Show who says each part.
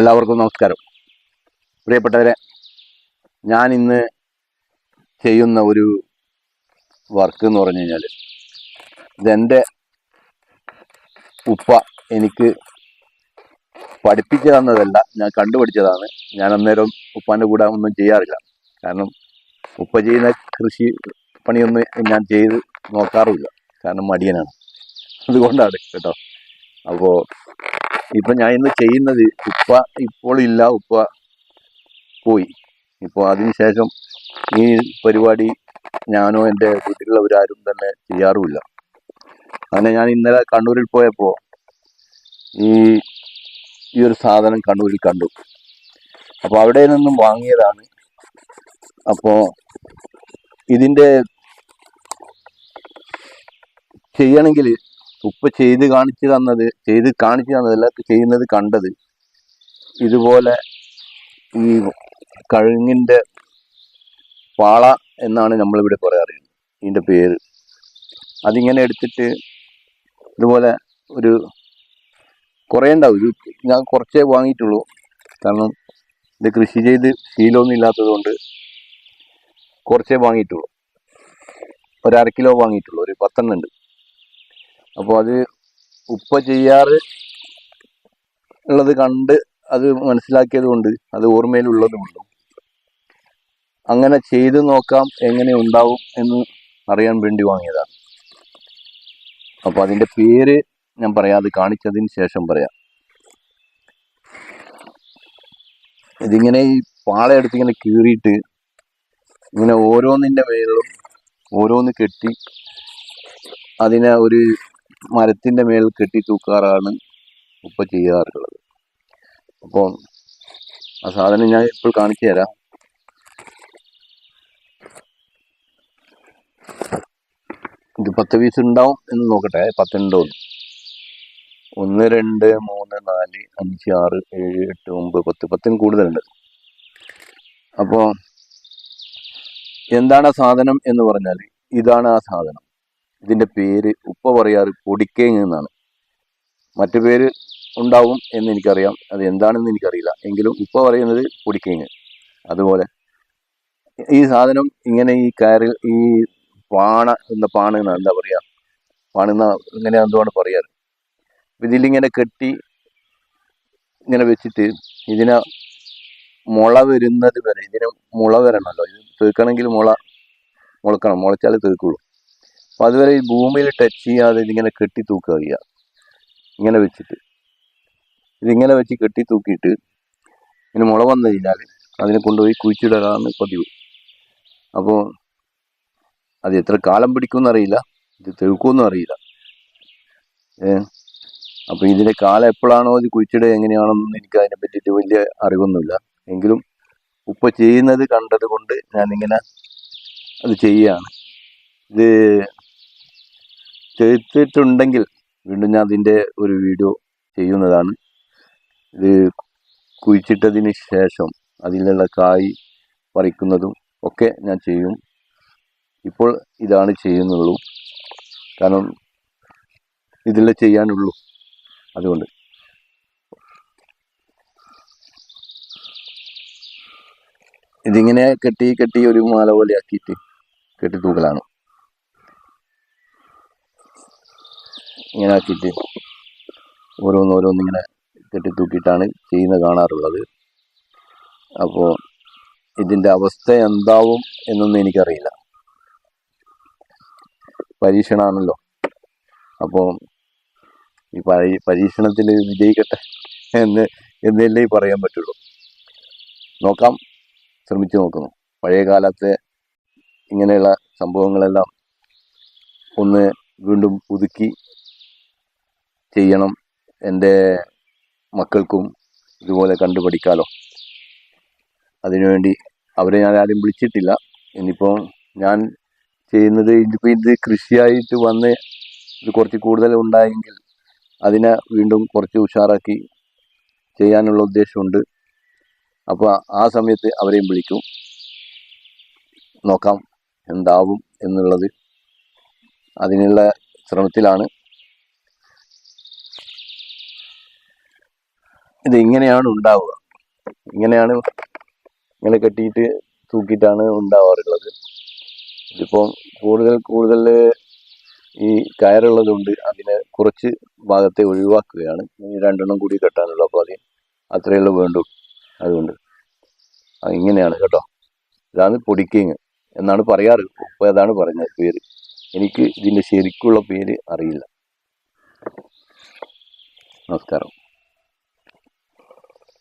Speaker 1: എല്ലാവർക്കും നമസ്കാരം. പ്രിയപ്പെട്ടവരെ, ഞാൻ ഇന്ന് ചെയ്യുന്ന ഒരു വർക്ക് എന്ന് പറഞ്ഞു കഴിഞ്ഞാൽ, ഇതെൻ്റെ ഉപ്പ എനിക്ക് പഠിപ്പിച്ചു തന്നതല്ല, ഞാൻ കണ്ടുപിടിച്ചതാണ്. ഞാൻ അന്നേരം ഉപ്പാൻ്റെ കൂടെ ഒന്നും ചെയ്യാറില്ല. കാരണം ഉപ്പ ചെയ്യുന്ന കൃഷി പണിയൊന്നും ഞാൻ ചെയ്ത് നോക്കാറുമില്ല. കാരണം മടിയനാണ്. അതുകൊണ്ടാണ് കേട്ടോ. അപ്പോൾ ഇപ്പം ഞാൻ ഇന്ന് ചെയ്യുന്നത്, ഉപ്പ ഇപ്പോൾ ഇല്ല, ഉപ്പ പോയി. ഇപ്പോൾ അതിനുശേഷം ഈ പരിപാടി ഞാനോ എൻ്റെ വീട്ടിലുള്ളവരാരും തന്നെ ചെയ്യാറുമില്ല. അങ്ങനെ ഞാൻ ഇന്നലെ കണ്ണൂരിൽ പോയപ്പോൾ ഈ ഒരു സാധനം കണ്ണൂരിൽ കണ്ടു. അപ്പോൾ അവിടെ നിന്നും വാങ്ങിയതാണ്. അപ്പോൾ ഇതിൻ്റെ ചെയ്യണമെങ്കിൽ ഉപ്പ ചെയ്ത് കാണിച്ചു തന്നതല്ല, ചെയ്യുന്നത് കണ്ടത് ഇതുപോലെ ഈ കഴുങ്ങിൻ്റെ പാള എന്നാണ് നമ്മളിവിടെ പറയാറ്, ഇതിൻ്റെ പേര്. അതിങ്ങനെ എടുത്തിട്ട് ഇതുപോലെ ഒരു കുറേ ഉണ്ടാവും. ഞാൻ കുറച്ചേ വാങ്ങിയിട്ടുള്ളൂ. കാരണം ഇത് കൃഷി ചെയ്ത് ശീലമൊന്നും ഇല്ലാത്തത് കൊണ്ട് കുറച്ചേ വാങ്ങിയിട്ടുള്ളൂ. ഒരു 1/2 കിലോ വാങ്ങിയിട്ടുള്ളൂ. ഒരു 10 ഉണ്ട്. അപ്പോൾ അത് ഉപ്പ ചെയ്യാറ് ഉള്ളത് കണ്ട് അത് മനസ്സിലാക്കിയത് കൊണ്ട്, അത് ഓർമ്മയിലുള്ളതുകൊണ്ടും അങ്ങനെ ചെയ്ത് നോക്കാം എങ്ങനെ ഉണ്ടാവും എന്ന് അറിയാൻ വേണ്ടി വാങ്ങിയതാണ്. അപ്പോൾ അതിൻ്റെ പേര് ഞാൻ പറയാം, അത് കാണിച്ചതിന് ശേഷം പറയാം. ഇതിങ്ങനെ ഈ പാളയെടുത്ത് ഇങ്ങനെ കീറിയിട്ട് ഇങ്ങനെ ഓരോന്നിൻ്റെ മേളിലും ഓരോന്ന് കെട്ടി അതിനെ ഒരു മരത്തിൻ്റെ മേളിൽ കെട്ടി തൂക്കാറാണ് ഉപ്പ ചെയ്യാറുള്ളത്. അപ്പോൾ ആ സാധനം ഞാൻ ഇപ്പോൾ കാണിച്ചു തരാം. ഇത് 10 പീസ് ഉണ്ടാവും എന്ന് നോക്കട്ടെ. 10 ഉണ്ടോ? 1 2 3 4 5 6 7 8 9 10. 10 കൂടുതലുണ്ട്. അപ്പോൾ എന്താണ് ആ സാധനം എന്ന് പറഞ്ഞാൽ, ഇതാണ് ആ സാധനം. ഇതിൻ്റെ പേര് ഉപ്പ പറയാറ് പൊടിക്കേങ്ങ് എന്നാണ്. മറ്റു പേര് ഉണ്ടാവും എന്ന് എനിക്കറിയാം, അത് എന്താണെന്ന് എനിക്കറിയില്ല. എങ്കിലും ഉപ്പ പറയുന്നത് പൊടിക്കേങ്ങ്. അതുപോലെ ഈ സാധനം ഇങ്ങനെ ഈ കയറിൽ ഈ പാണ എന്താ പറയുക, പാണെന്ന ഇങ്ങനെ എന്തുവാണ് പറയാറ്. ഇതിലിങ്ങനെ കെട്ടി ഇങ്ങനെ വെച്ചിട്ട് ഇതിനെ മുള വരുന്നത് വരെ, ഇതിന് മുള വരണമല്ലോ, ഇത് തീർക്കണമെങ്കിൽ മുളക്കണം, മുളച്ചാലേ തീർക്കുള്ളൂ. അപ്പം അതുവരെ ഈ ഭൂമിയിൽ ടച്ച് ചെയ്യാതെ ഇതിങ്ങനെ കെട്ടി തൂക്കുക ചെയ്യുക. ഇങ്ങനെ വെച്ചിട്ട് ഇതിങ്ങനെ വെച്ച് കെട്ടി തൂക്കിയിട്ട് ഇങ്ങനെ മുള വന്നു കഴിഞ്ഞാൽ അതിനെ കൊണ്ടുപോയി കുഴിച്ചിടാറാണ് പതിവ്. അപ്പോൾ അത് എത്ര കാലം പിടിക്കുമെന്ന് അറിയില്ല, ഇത് തീർക്കുമെന്നും അറിയില്ല. അപ്പോൾ ഇതിൻ്റെ കാലം എപ്പോഴാണോ ഇത് കുഴിച്ചിടുക എങ്ങനെയാണെന്നൊന്നും എനിക്ക് അതിനെ പറ്റിയിട്ട് വലിയ അറിവൊന്നുമില്ല. എങ്കിലും ഉപ്പ ചെയ്യുന്നത് കണ്ടത് കൊണ്ട് ഞാനിങ്ങനെ അത് ചെയ്യുകയാണ്. ഇത് ചെയ്തിട്ടുണ്ടെങ്കിൽ വീണ്ടും ഞാൻ അതിൻ്റെ ഒരു വീഡിയോ ചെയ്യുന്നതാണ്. ഇത് കുഴിച്ചിട്ടതിന് ശേഷം അതിലുള്ള കായ് പറിക്കുന്നതും ഒക്കെ ഞാൻ ചെയ്യും. ഇപ്പോൾ ഇതാണ് ചെയ്യുന്നുള്ളൂ, കാരണം ഇതിലെ ചെയ്യാനുള്ളൂ. അതുകൊണ്ട് ഇതിങ്ങനെ കെട്ടി ഒരു മാല പോലെ ആക്കിയിട്ട് കെട്ടി തൂക്കലാണ്. ഇങ്ങനെ ആക്കിയിട്ട് ഓരോന്നിങ്ങനെ കെട്ടി തൂക്കിയിട്ടാണ് ചെയ്യുന്നത് കാണാറുള്ളത്. അപ്പോൾ ഇതിൻ്റെ അവസ്ഥ എന്താവും എന്നൊന്നും എനിക്കറിയില്ല. പരീക്ഷണമാണല്ലോ. അപ്പോൾ ഈ പരീക്ഷണത്തിൽ വിജയിക്കട്ടെ എന്നല്ലേ പറയാൻ പറ്റുള്ളൂ. നോക്കാം, ശ്രമിച്ചു നോക്കുന്നു. പഴയ കാലത്തെ ഇങ്ങനെയുള്ള സംഭവങ്ങളെല്ലാം ഒന്ന് വീണ്ടും പുതുക്കി ചെയ്യണം. എൻ്റെ മക്കൾക്കും ഇതുപോലെ കണ്ടുപഠിക്കാലോ. അതിനുവേണ്ടി അവരെ ഞാൻ ആരും വിളിച്ചിട്ടില്ല. ഇനിയിപ്പോൾ ഞാൻ ചെയ്യുന്നത്, ഇതിപ്പോൾ ഇത് കൃഷിയായിട്ട് വന്ന് ഇത് കുറച്ച് കൂടുതൽ ഉണ്ടായെങ്കിൽ അതിനെ വീണ്ടും കുറച്ച് ഉഷാറാക്കി ചെയ്യാനുള്ള ഉദ്ദേശമുണ്ട്. അപ്പോൾ ആ സമയത്ത് അവരെയും വിളിക്കും. നോക്കാം എന്താവും എന്നുള്ളത്. അതിനുള്ള ശ്രമത്തിലാണ്. ഇത് ഇങ്ങനെയാണ് ഉണ്ടാവുക. ഇങ്ങനെയാണ് ഇങ്ങനെ കെട്ടിയിട്ട് തൂക്കിയിട്ടാണ് ഉണ്ടാവാറുള്ളത്. ഇതിപ്പം കൂടുതൽ ഈ കയറുള്ളതുകൊണ്ട് അതിനെ കുറച്ച് ഭാഗത്തെ ഒഴിവാക്കുകയാണ്. ഈ രണ്ടെണ്ണം കൂടി കെട്ടാനുള്ള, അപ്പോൾ അത്രയുള്ള വേണ്ടു. അതുകൊണ്ട് ഇങ്ങനെയാണ് കേട്ടോ. ഇതാണ് പൊടിക്കേങ്ങ് എന്നാണ് പറയാറ്. ഉപ്പ അതാണ് പറഞ്ഞത് പേര്. എനിക്ക് ഇതിൻ്റെ ശരിക്കുള്ള പേര് അറിയില്ല. നമസ്കാരം.